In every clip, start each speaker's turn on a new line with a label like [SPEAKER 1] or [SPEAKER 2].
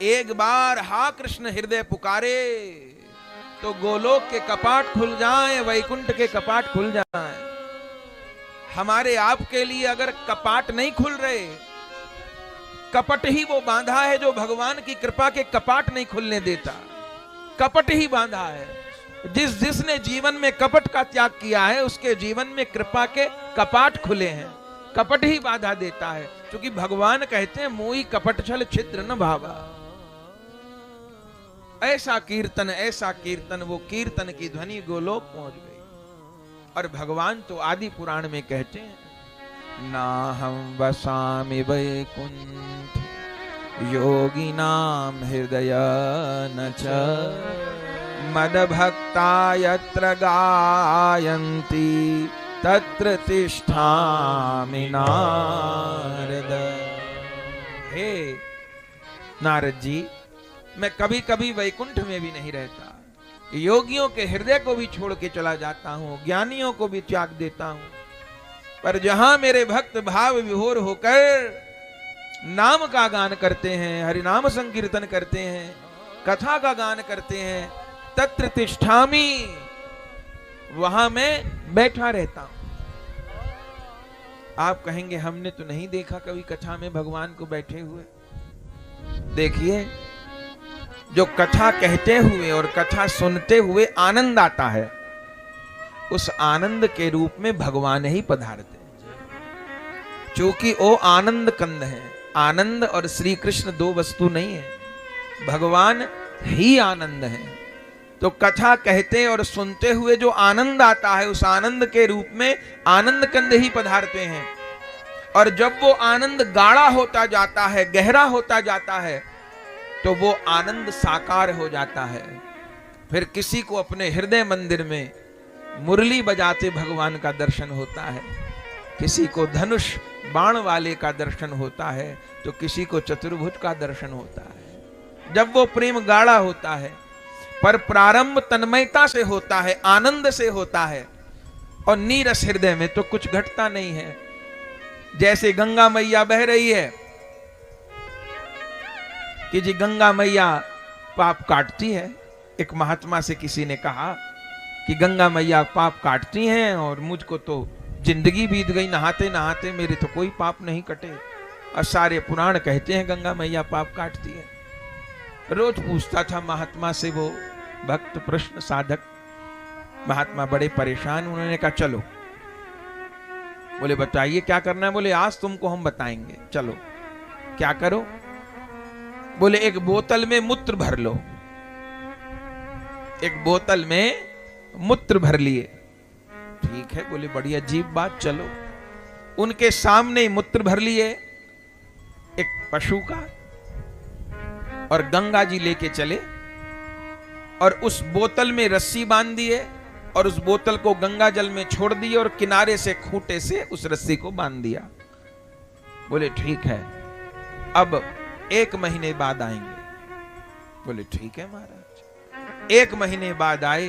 [SPEAKER 1] एक बार हा कृष्ण हृदय पुकारे तो गोलोक के कपाट खुल जाएं, वैकुंठ के कपाट खुल जाएं। हमारे आपके लिए अगर कपाट नहीं खुल रहे, कपट ही वो बांधा है जो भगवान की कृपा के कपाट नहीं खुलने देता। कपट ही बांधा है। जिसने जीवन में कपट का त्याग किया है उसके जीवन में कृपा के कपाट खुले हैं। कपट ही बाधा देता है, क्योंकि भगवान कहते हैं मोई कपट छल छिद्र न भावा। ऐसा कीर्तन, वो कीर्तन की ध्वनि गोलोक पहुंच गई। और भगवान तो आदि पुराण में कहते हैं ना हम वसामि वैकुंठ योगिनाम हृदय न च मद भक्ता यत्र गायन्ति तत्र तिष्ठामि नारद। हे नारद जी, मैं कभी कभी वैकुंठ में भी नहीं रहता, योगियों के हृदय को भी छोड़ के चला जाता हूं, ज्ञानियों को भी त्याग देता हूं, पर जहां मेरे भक्त भाव विभोर होकर नाम का गान करते हैं, हरिनाम संकीर्तन करते हैं, कथा का गान करते हैं, तत्र तिष्ठामि, वहां मैं बैठा रहता हूं। आप कहेंगे हमने तो नहीं देखा कभी कथा में भगवान को बैठे हुए। देखिए, जो कथा कहते हुए और कथा सुनते हुए आनंद आता है, उस आनंद के रूप में भगवान ही पधारते हैं। क्योंकि वो आनंद कंद है। आनंद और श्री कृष्ण दो वस्तु नहीं है, भगवान ही आनंद है। तो कथा कहते और सुनते हुए जो आनंद आता है, उस आनंद के रूप में आनंद कंद ही पधारते हैं। और जब वो आनंद गाढ़ा होता जाता है, गहरा होता जाता है, तो वो आनंद साकार हो जाता है। फिर किसी को अपने हृदय मंदिर में मुरली बजाते भगवान का दर्शन होता है, किसी को धनुष बाण वाले का दर्शन होता है, तो किसी को चतुर्भुज का दर्शन होता है। जब वो प्रेम गाढ़ा होता है, पर प्रारंभ तन्मयता से होता है, आनंद से होता है, और नीरस हृदय में तो कुछ घटता नहीं है। जैसे गंगा मैया बह रही है कि जी गंगा मैया पाप काटती है। एक महात्मा से किसी ने कहा कि गंगा मैया पाप काटती हैं और मुझको तो जिंदगी बीत गई नहाते नहाते, मेरे तो कोई पाप नहीं कटे। और सारे पुराण कहते हैं गंगा मैया पाप काटती है। रोज पूछता था महात्मा से वो भक्त प्रश्न साधक। महात्मा बड़े परेशान, उन्होंने कहा चलो। बोले बताइए क्या करना है? बोले आज तुमको हम बताएंगे, चलो। क्या करो? बोले एक बोतल में मूत्र भर लो। एक बोतल में मूत्र भर लिए। ठीक है, बोले बड़ी अजीब बात, चलो। उनके सामने ही मूत्र भर लिए एक पशु का, और गंगा जी लेके चले और उस बोतल में रस्सी बांध दिए और उस बोतल को गंगा जल में छोड़ दिए और किनारे से खूंटे से उस रस्सी को बांध दिया। बोले ठीक है, अब 1 महीने बाद आएंगे। बोले ठीक है महाराज। 1 महीने बाद आए,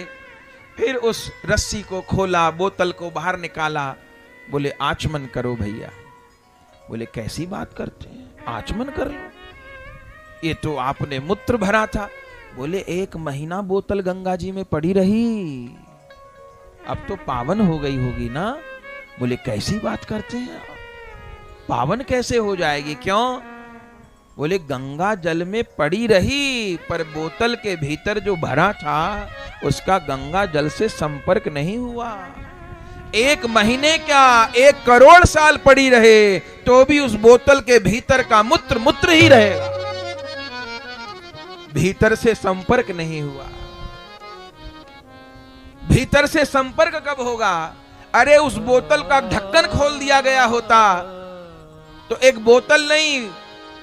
[SPEAKER 1] फिर उस रस्सी को खोला, बोतल को बाहर निकाला। बोले आचमन करो भैया। बोले कैसी बात करते हैं, आचमन कर लो, ये तो आपने मूत्र भरा था। बोले 1 महीना बोतल गंगा जी में पड़ी रही, अब तो पावन हो गई होगी ना। बोले कैसी बात करते हैं आप, पावन कैसे हो जाएगी, क्यों? बोले गंगा जल में पड़ी रही, पर बोतल के भीतर जो भरा था उसका गंगा जल से संपर्क नहीं हुआ। 1 महीने क्या, 1 करोड़ साल पड़ी रहे तो भी उस बोतल के भीतर का मूत्र मूत्र ही रहेगा, भीतर से संपर्क नहीं हुआ। भीतर से संपर्क कब होगा? अरे उस बोतल का ढक्कन खोल दिया गया होता तो एक बोतल नहीं,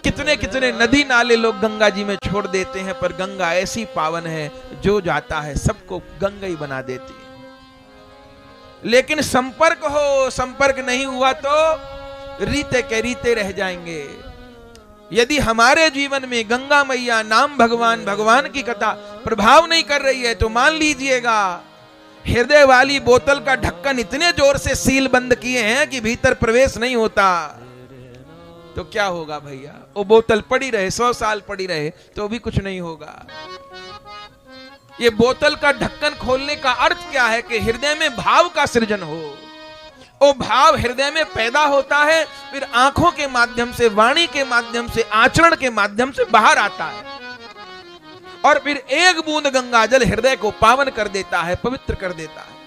[SPEAKER 1] कितने कितने नदी नाले लोग गंगा जी में छोड़ देते हैं, पर गंगा ऐसी पावन है जो जाता है सबको गंगा ही बना देती है। लेकिन संपर्क हो, संपर्क नहीं हुआ तो रीते के रीते रह जाएंगे। यदि हमारे जीवन में गंगा मैया, नाम भगवान, भगवान की कथा प्रभाव नहीं कर रही है, तो मान लीजिएगा हृदय वाली बोतल का ढक्कन इतने जोर से सील बंद किए हैं कि भीतर प्रवेश नहीं होता। तो क्या होगा भैया? वो बोतल पड़ी रहे 100 साल पड़ी रहे तो भी कुछ नहीं होगा। ये बोतल का ढक्कन खोलने का अर्थ क्या है? कि हृदय में भाव का सृजन हो। वो भाव हृदय में पैदा होता है, फिर आंखों के माध्यम से, वाणी के माध्यम से, आचरण के माध्यम से बाहर आता है, और फिर एक बूंद गंगा जल हृदय को पावन कर देता है, पवित्र कर देता है,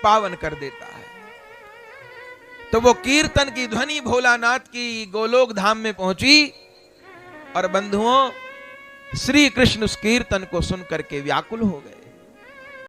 [SPEAKER 1] पावन कर देता है। तो वो कीर्तन की ध्वनि भोलानाथ की गोलोक धाम में पहुंची, और बंधुओं श्री कृष्ण उस कीर्तन को सुन करके व्याकुल हो गए।